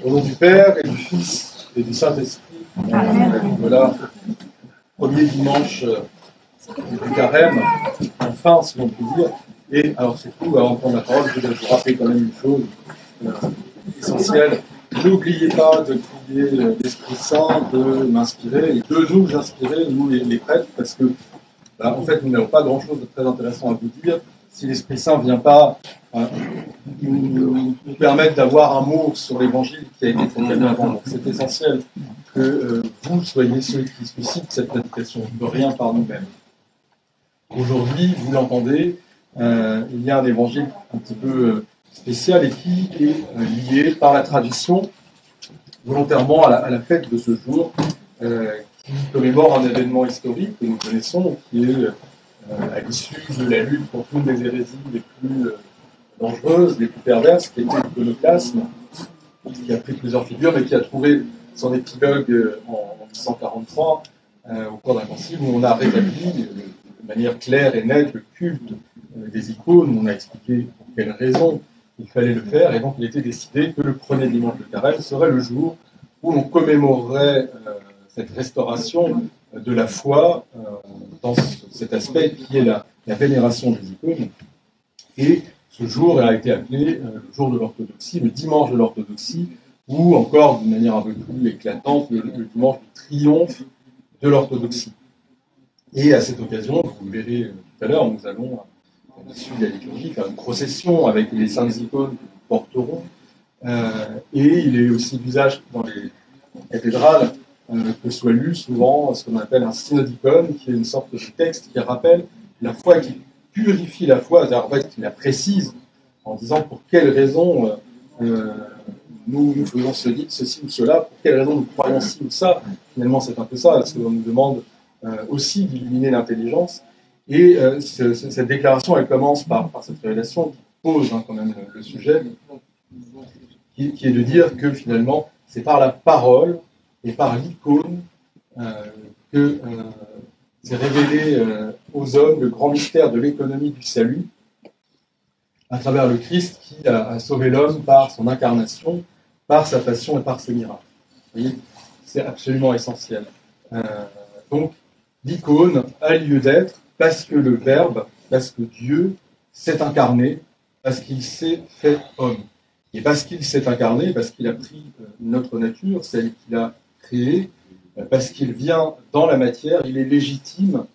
Au nom du Père et du Fils et du Saint-Esprit. Voilà, premier dimanche du carême, enfin, si l'on peut dire. Et alors, c'est tout, avant de prendre la parole, je vais vous rappeler quand même une chose essentielle. N'oubliez pas de prier l'Esprit Saint, de m'inspirer et de nous inspirer, nous les prêtres, parce que, en fait, nous n'avons pas grand-chose de très intéressant à vous dire. Si l'Esprit Saint ne vient pas nous permettre d'avoir un mot sur l'Évangile qui a été proclamé avant. Donc, c'est essentiel que vous soyez ceux qui suscitent cette prédication, de rien par nous-mêmes. Aujourd'hui, vous l'entendez, il y a un évangile un petit peu spécial et qui est lié par la tradition volontairement à la fête de ce jour, qui commémore un événement historique que nous connaissons, qui est à l'issue de la lutte contre une des hérésies les plus dangereuse, les plus perverses, qui était l'iconoclasme, qui a pris plusieurs figures, mais qui a trouvé son épilogue en 1843, au cours d'un concile où on a rétabli de manière claire et nette le culte des icônes. On a expliqué pour quelles raisons il fallait le faire, et donc il était décidé que le premier dimanche de carême serait le jour où l'on commémorerait cette restauration de la foi dans cet aspect qui est la vénération des icônes. Et ce jour a été appelé le jour de l'orthodoxie, le dimanche de l'orthodoxie, ou encore d'une manière un peu plus éclatante, le dimanche du triomphe de l'orthodoxie. Et à cette occasion, vous le verrez tout à l'heure, nous allons, à l'issue de la liturgie, faire une procession avec les saintes icônes que nous porterons. Et il est aussi d'usage dans les cathédrales que soit lu souvent ce qu'on appelle un synodicon, qui est une sorte de texte qui rappelle la foi, qui purifie la foi, c'est-à-dire en fait qui la précise en disant pour quelles raisons nous faisons ceci ou cela, pour quelles raisons nous croyons ci ou ça. Finalement, c'est un peu ça, parce qu'on nous demande aussi d'illuminer l'intelligence. Et cette déclaration, elle commence par cette révélation qui pose quand même le sujet, qui est de dire que finalement, c'est par la parole et par l'icône que c'est révélé aux hommes le grand mystère de l'économie du salut à travers le Christ qui a sauvé l'homme par son incarnation, par sa passion et par ses miracles. Vous voyez, c'est absolument essentiel. Donc, l'icône a lieu d'être parce que le Verbe, parce que Dieu s'est incarné, parce qu'il s'est fait homme. Et parce qu'il s'est incarné, parce qu'il a pris notre nature, celle qu'il a créée, parce qu'il vient dans la matière, il est légitime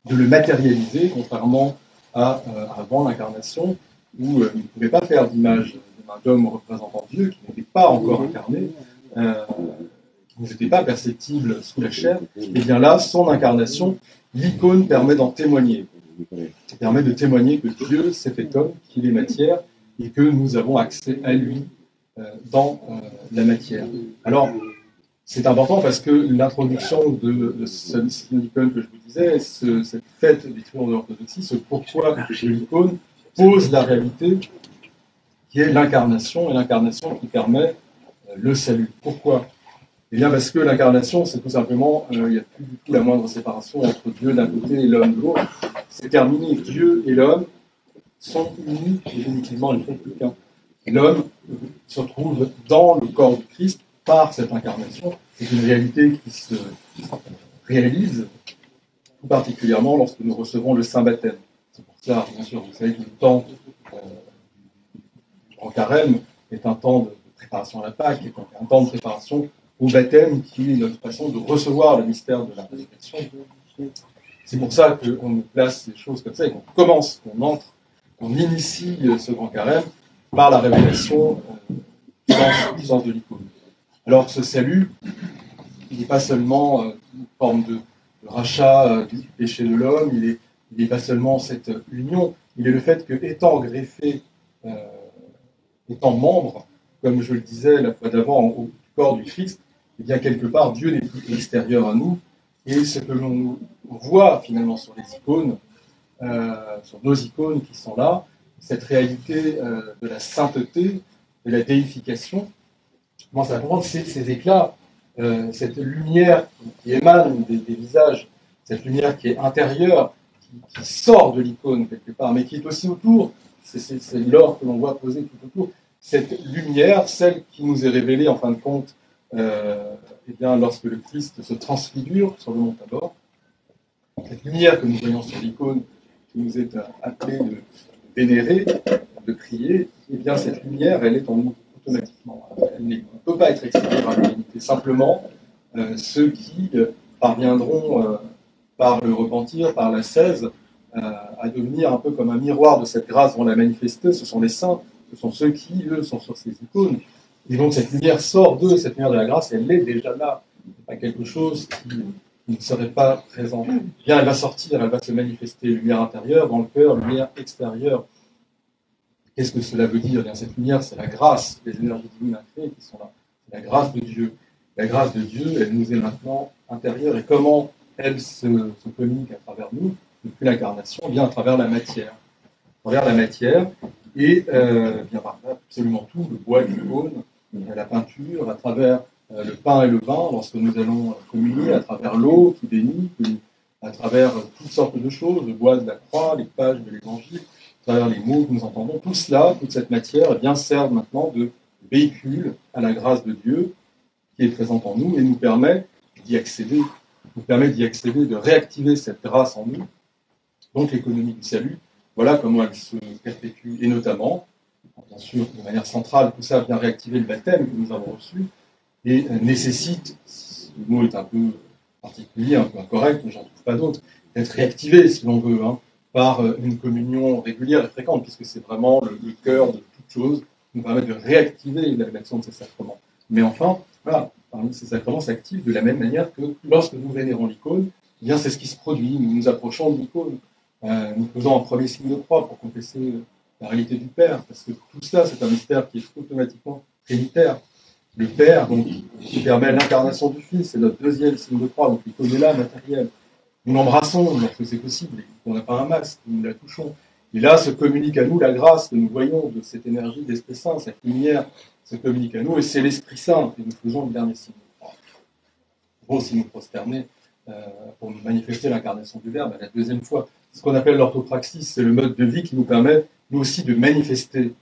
de le matérialiser, contrairement à avant l'incarnation, où il ne pouvait pas faire d'image d'homme représentant Dieu, qui n'était pas encore incarné, qui n'était pas perceptible sous la chair. Et bien là, son incarnation, l'icône permet d'en témoigner. Ça permet de témoigner que Dieu s'est fait homme, qu'il est matière, et que nous avons accès à lui dans la matière. Alors, c'est important parce que l'introduction de ce icône que je vous disais, cette fête du triomphe de l'orthodoxie, ce pourquoi de l'icône, pose la réalité qui est l'incarnation, et l'incarnation qui permet le salut. Pourquoi ? Eh bien parce que l'incarnation, c'est tout simplement, il n'y a plus du tout la moindre séparation entre Dieu d'un côté et l'homme de l'autre. C'est terminé. Dieu et l'homme sont unis définitivement, ils ne font plus qu'un. L'homme se trouve dans le corps du Christ par cette incarnation. C'est une réalité qui se réalise tout particulièrement lorsque nous recevons le Saint Baptême. C'est pour ça, bien sûr, vous savez que le temps en carême est un temps de préparation à la Pâque, est un temps de préparation au baptême qui est notre façon de recevoir le mystère de la résurrection. C'est pour ça qu'on nous place les choses comme ça et qu'on commence, qu'on entre, qu'on initie ce grand carême par la révélation puissance de l'icône. Alors ce salut, il n'est pas seulement une forme de rachat du péché de l'homme, il n'est pas seulement cette union, il est le fait que, étant greffé, étant membre, comme je le disais la fois d'avant, au corps du Christ, eh bien quelque part Dieu n'est plus extérieur à nous, et ce que l'on voit finalement sur les icônes, sur nos icônes qui sont là, cette réalité de la sainteté, de la déification, commence à comprendre ces éclats, cette lumière qui émane des visages, cette lumière qui est intérieure, qui sort de l'icône quelque part, mais qui est aussi autour, c'est l'or que l'on voit posé tout autour, cette lumière, celle qui nous est révélée en fin de compte, eh bien, lorsque le Christ se transfigure sur le mont Tabor, cette lumière que nous voyons sur l'icône, qui nous est appelée de vénérer, de prier, eh bien cette lumière, elle est en nous automatiquement. Elle ne peut pas être expliquée par l'humanité. Simplement, ceux qui parviendront par le repentir, par l'ascèse, à devenir un peu comme un miroir de cette grâce dont on l'a manifesté, ce sont les saints, ce sont ceux qui, eux, sont sur ces icônes. Et donc cette lumière sort d'eux, cette lumière de la grâce, elle est déjà là. Ce n'est pas quelque chose qui ne serait pas présent. Bien, elle va sortir, elle va se manifester, lumière intérieure dans le cœur, lumière extérieure. Qu'est-ce que cela veut dire? Bien, cette lumière, c'est la grâce, les énergies divines incréées qui sont là. C'est la grâce de Dieu. La grâce de Dieu, elle nous est maintenant intérieure. Et comment elle se communique à travers nous, depuis l'incarnation? Bien à travers la matière. À travers la matière, et bien par absolument tout, le bois, l'icône, la peinture, à travers le pain et le vin, lorsque nous allons communier, à travers l'eau qui bénit, à travers toutes sortes de choses, le bois de la croix, les pages de l'évangile, à travers les mots que nous entendons, tout cela, toute cette matière, eh bien, sert maintenant de véhicule à la grâce de Dieu qui est présente en nous et nous permet d'y accéder, de réactiver cette grâce en nous, donc l'économie du salut. Voilà comment elle se perpétue, et notamment, bien sûr, de manière centrale, tout ça vient réactiver le baptême que nous avons reçu, et nécessite, le mot est un peu particulier, un peu incorrect, mais j'en trouve pas d'autre, d'être réactivé, si l'on veut, par une communion régulière et fréquente, puisque c'est vraiment le cœur de toute chose, qui nous permet de réactiver l'action de ces sacrements. Mais enfin, voilà, parmi ces sacrements s'activent de la même manière que lorsque nous vénérons l'icône, eh bien c'est ce qui se produit, nous nous approchons de l'icône. Nous faisons un premier signe de croix pour confesser la réalité du Père, parce que tout cela, c'est un mystère qui est automatiquement trinitaire. Le Père, donc, qui permet l'incarnation du Fils, c'est notre deuxième signe de croix, donc l'icône est là, matériel. Nous l'embrassons lorsque c'est possible, on n'a pas un masque, nous la touchons. Et là se communique à nous la grâce que nous voyons de cette énergie de l'Esprit Saint, cette lumière se communique à nous, et c'est l'Esprit Saint que nous faisons le dernier signe de croix. Il faut aussi nous prosterner pour nous manifester l'incarnation du Verbe à la deuxième fois. Ce qu'on appelle l'orthopraxis, c'est le mode de vie qui nous permet, nous aussi, de manifester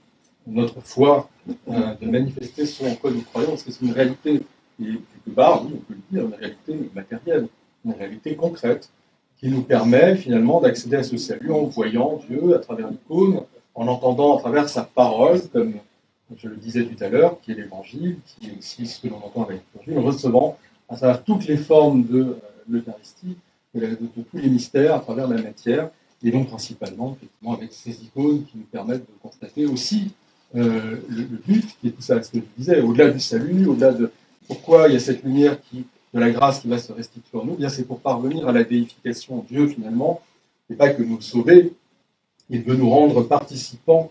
notre foi, de manifester ce en quoi nous croyons, parce que c'est une réalité, et quelque part, oui, on peut le dire, une réalité matérielle, une réalité concrète, qui nous permet finalement d'accéder à ce salut en voyant Dieu à travers l'icône, en entendant à travers sa parole, comme je le disais tout à l'heure, qui est l'évangile, qui est aussi ce que l'on entend avec l'évangile, en recevant à travers toutes les formes de l'Eucharistie, de tous les mystères, à travers la matière, et donc principalement effectivement avec ces icônes qui nous permettent de constater aussi le but qui est tout ça, ce que je disais, au-delà du salut, au-delà de pourquoi il y a cette lumière de la grâce qui va se restituer en nous, bien c'est pour parvenir à la déification. Dieu finalement n'est pas que nous sauver, il veut nous rendre participants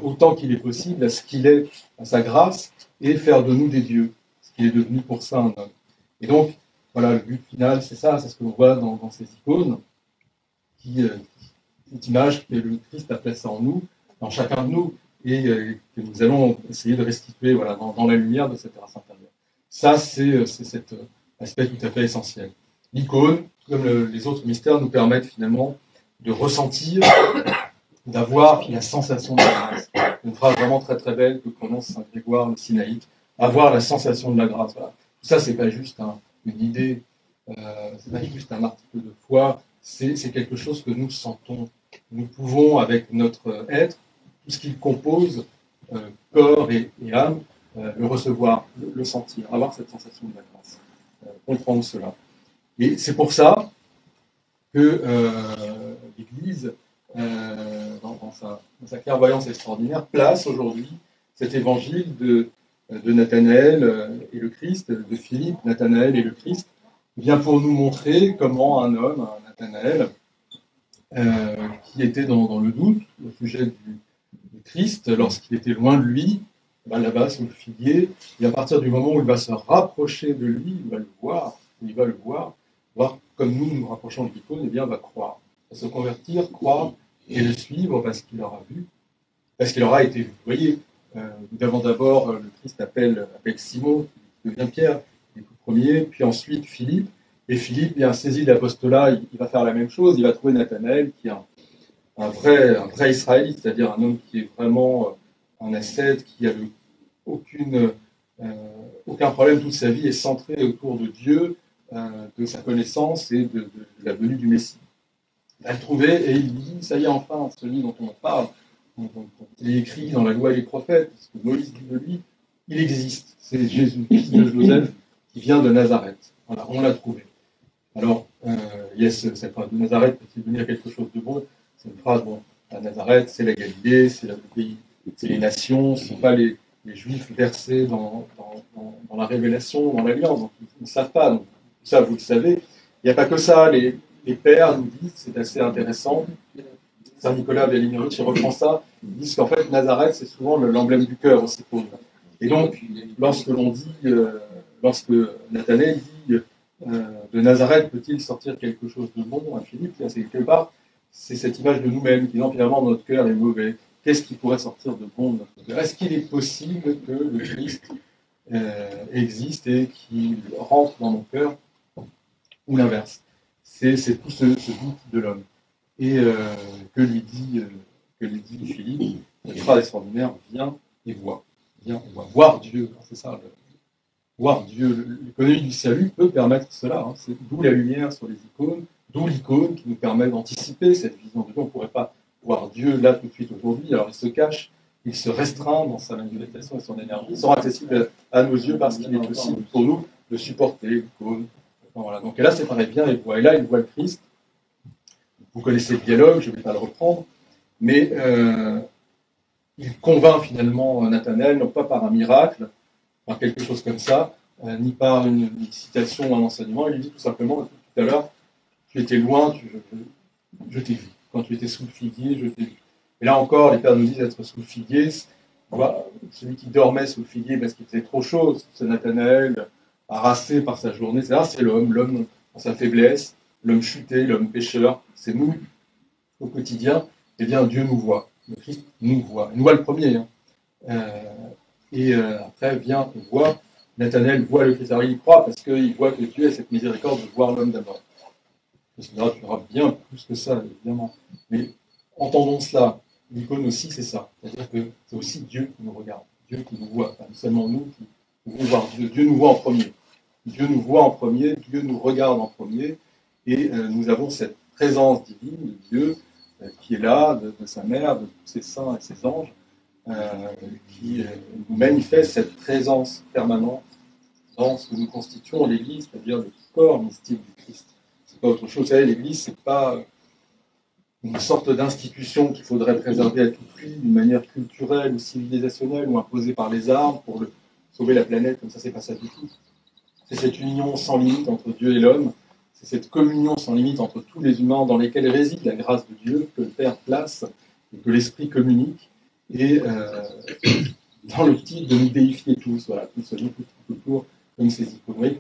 autant qu'il est possible à ce qu'il est, à sa grâce, et faire de nous des dieux, ce qu'il est devenu pour ça un homme. Et donc, voilà, le but final, c'est ça, c'est ce que l'on voit dans ces icônes, cette image que le Christ a placée en nous, dans chacun de nous, et que nous allons essayer de restituer voilà, dans la lumière de cette grâce intérieure. Ça, c'est cet aspect tout à fait essentiel. L'icône, comme les autres mystères, nous permettent finalement de ressentir, d'avoir la sensation de la grâce. Une phrase vraiment très très belle que prononce Saint Grégoire le Sinaïte, avoir la sensation de la grâce. Voilà. Tout ça, c'est pas juste une idée, c'est pas juste un article de foi, c'est quelque chose que nous sentons. Nous pouvons, avec notre être, tout ce qu'il compose, corps et âme, le recevoir, le sentir, avoir cette sensation de la grâce, comprendre cela. Et c'est pour ça que l'Église, dans sa clairvoyance extraordinaire, place aujourd'hui cet évangile de Nathanaël et le Christ, de Philippe, Nathanaël et le Christ, vient pour nous montrer comment un homme, un Nathanaël, qui était dans le doute au sujet du Christ, lorsqu'il était loin de lui, là-bas sous le figuier, et à partir du moment où il va se rapprocher de lui, il va le voir comme nous rapprochons de l'icône, et bien il va croire, il va se convertir, croire et le suivre parce qu'il aura vu, parce qu'il aura été vu. Vous voyez, nous avons d'abord le Christ appelle Simon, qui devient Pierre, le premier, puis ensuite Philippe, et Philippe, bien saisi de l'apostolat, il va faire la même chose, il va trouver Nathanaël qui est un vrai Israélite, c'est-à-dire un homme qui est vraiment un ascète qui a aucun problème, toute sa vie est centrée autour de Dieu, de sa connaissance et de la venue du Messie. Il a trouvé et il dit, ça y est enfin, celui dont on parle, dont il est écrit dans la loi et les prophètes, ce que Moïse dit de lui, il existe. C'est Jésus, fils de Joseph, qui vient de Nazareth. Voilà, on l'a trouvé. Alors, cette phrase de Nazareth peut-il devenir quelque chose de bon? C'est une phrase, bon, à Nazareth, c'est la Galilée, c'est le pays, c'est les nations, ce ne sont pas les Juifs versés dans la révélation, dans l'Alliance, donc ils ne savent pas. Donc, ça, vous le savez. Il n'y a pas que ça. Les pères nous disent, c'est assez intéressant, Saint Nicolas Velimirovitch reprend ça, ils disent qu'en fait, Nazareth, c'est souvent l'emblème du cœur aussi pour nous. Et donc, lorsque Nathanaël dit de Nazareth peut-il sortir quelque chose de bon à Philippe, c'est quelque part, c'est cette image de nous-mêmes qui dit finalement notre cœur est mauvais. Qu'est-ce qui pourrait sortir de bon de notre cœur? Est-ce qu'il est possible que le Christ existe et qu'il rentre dans mon cœur, ou l'inverse? C'est tout ce doute de l'homme. Et que lui dit Philippe, une phrase extraordinaire, viens et vois. Viens et vois. Voir Dieu, c'est ça. Voir Dieu, l'économie du salut peut permettre cela. Hein. C'est d'où la lumière sur les icônes, d'où l'icône qui nous permet d'anticiper cette vision de Dieu. On ne pourrait pas voir Dieu là tout de suite aujourd'hui. Alors il se cache, il se restreint dans sa manifestation et son énergie. Il sera accessible à nos yeux parce qu'il est possible pour nous de supporter l'icône. Voilà. Donc et là c'est pareil, bien et voit. Et là il voit le Christ. Vous connaissez le dialogue, je ne vais pas le reprendre, mais il convainc finalement Nathanaël, non pas par un miracle, par quelque chose comme ça, ni par une citation ou un enseignement. Il lui dit tout simplement, tout à l'heure, tu étais loin, je t'ai vu. Quand tu étais sous le figuier, je t'ai vu. Et là encore, les pères nous disent être sous le figuier. Celui qui dormait sous le figuier parce qu'il faisait trop chaud, c'est Nathanaël, harassé par sa journée, c'est l'homme dans sa faiblesse, l'homme chuté, l'homme pécheur, c'est nous au quotidien. Eh bien, Dieu nous voit. Le Christ nous voit. Il nous voit le premier. Hein. Après vient, on voit, Nathanaël voit le Christ, alors il croit parce qu'il voit que Dieu a cette miséricorde de voir l'homme d'abord. Tu verras bien plus que ça, évidemment. Mais entendons cela, l'icône aussi, c'est ça. C'est-à-dire que c'est aussi Dieu qui nous regarde, Dieu qui nous voit, pas seulement nous qui pouvons voir Dieu. Dieu nous voit en premier. Dieu nous voit en premier, Dieu nous regarde en premier, et nous avons cette présence divine de Dieu qui est là, de sa mère, de tous ses saints et ses anges, qui nous manifeste cette présence permanente dans ce que nous constituons l'Église, c'est-à-dire le corps mystique du Christ. C'est pas autre chose. Vous savez, l'Église, c'est pas une sorte d'institution qu'il faudrait préserver à tout prix, d'une manière culturelle ou civilisationnelle ou imposée par les armes pour sauver la planète, comme ça, c'est pas ça du tout. C'est cette union sans limite entre Dieu et l'homme, c'est cette communion sans limite entre tous les humains dans lesquels réside la grâce de Dieu, que le Père place et que l'Esprit communique, et dans l'optique de nous déifier tous, voilà, tous tout autour, comme ces icônes.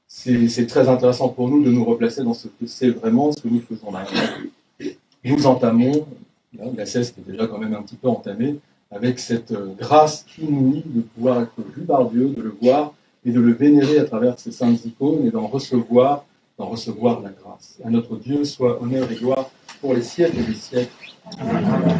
C'est très intéressant pour nous de nous replacer dans ce que c'est vraiment ce que nous faisons là. Nous entamons, la cesse qui est déjà quand même un petit peu entamée, avec cette grâce inouïe de pouvoir être vu par Dieu, de le voir et de le vénérer à travers ces saintes icônes et d'en recevoir la grâce. À notre Dieu soit honneur et gloire pour les siècles et des siècles. Amen.